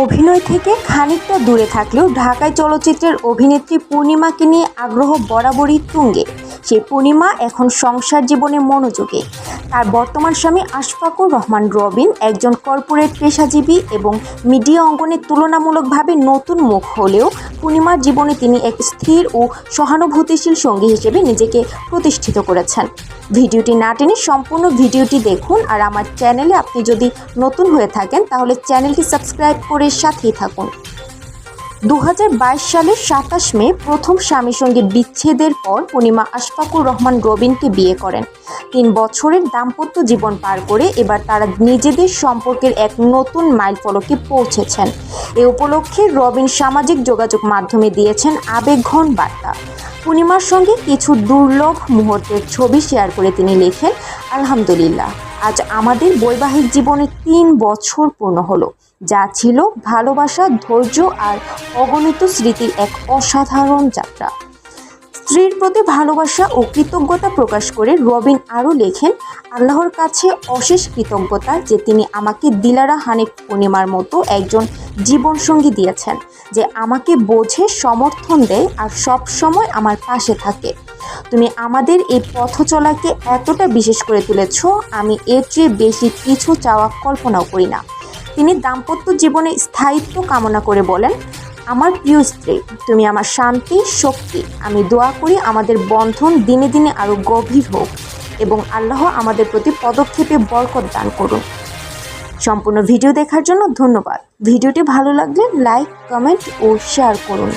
অভিনয় থেকে খানিকটা দূরে থাকলেও ঢাকায় চলচ্চিত্রের অভিনেত্রী পূর্ণিমাকে নিয়ে আগ্রহ বরাবরই তুঙ্গে। সেই পূর্ণিমা এখন সংসার জীবনে মনোযোগী। তার বর্তমান স্বামী আশফাকুর রহমান রবিন একজন কর্পোরেট পেশাজীবী এবং মিডিয়া অঙ্গনে তুলনামূলকভাবে নতুন মুখ হলেও পূর্ণিমার জীবনে তিনি এক স্থির ও সহানুভূতিশীল সঙ্গী হিসেবে নিজেকে প্রতিষ্ঠিত করেছেন। ভিডিওটি না টেনে সম্পূর্ণ ভিডিওটি দেখুন। আর আমার চ্যানেলে আপনি যদি নতুন হয়ে থাকেন তাহলে চ্যানেলটি সাবস্ক্রাইব করে সাথেই থাকুন। 2022 সালের 27 মে প্রথম স্বামীর সঙ্গে বিচ্ছেদের পর পূর্ণিমা আশফাকুর রহমান রবিনকে বিয়ে করেন। 3 বছরের দাম্পত্য জীবন পার করে এবার তারা নিজেদের সম্পর্কের এক নতুন মাইলফলকে পৌঁছেছেন। এ উপলক্ষে রবিন সামাজিক যোগাযোগ মাধ্যমে দিয়েছেন আবেগঘন বার্তা। পূর্ণিমার সঙ্গে কিছু দুর্লভ মুহূর্তের ছবি শেয়ার করে তিনি লেখেন, আলহামদুলিল্লাহ, আজ আমাদের বৈবাহিক জীবনে 3 বছর পূর্ণ হলো, যা ছিল ভালোবাসা, ধৈর্য আর অগণিত স্মৃতির এক অসাধারণ যাত্রা। স্ত্রীর প্রতি ভালোবাসা ও কৃতজ্ঞতা প্রকাশ করে রবিন আরও লেখেন, আল্লাহর কাছে অশেষ কৃতজ্ঞতা যে তিনি আমাকে দিলারা হানিফ পূর্ণিমার মতো একজন জীবনসঙ্গী দিয়েছেন, যে আমাকে বোঝে, সমর্থন দেয় আর সব সময় আমার পাশে থাকে। তুমি আমাদের এই পথ চলাকে এতটা বিশেষ করে তুলেছ, আমি এর চেয়ে বেশি কিছু চাওয়া কল্পনাও করি না। তিনি দাম্পত্য জীবনে স্থায়িত্ব কামনা করে বলেন, আমার প্রিয় স্ত্রী, তুমি আমার শান্তি, শক্তি। আমি দোয়া করি আমাদের বন্ধন দিনে দিনে আরও গভীর হোক এবং আল্লাহ আমাদের প্রতি পদক্ষেপে বরকত দান করুন। সম্পূর্ণ ভিডিও দেখার জন্য ধন্যবাদ। ভিডিওটি ভালো লাগলে লাইক, কমেন্ট ও শেয়ার করুন।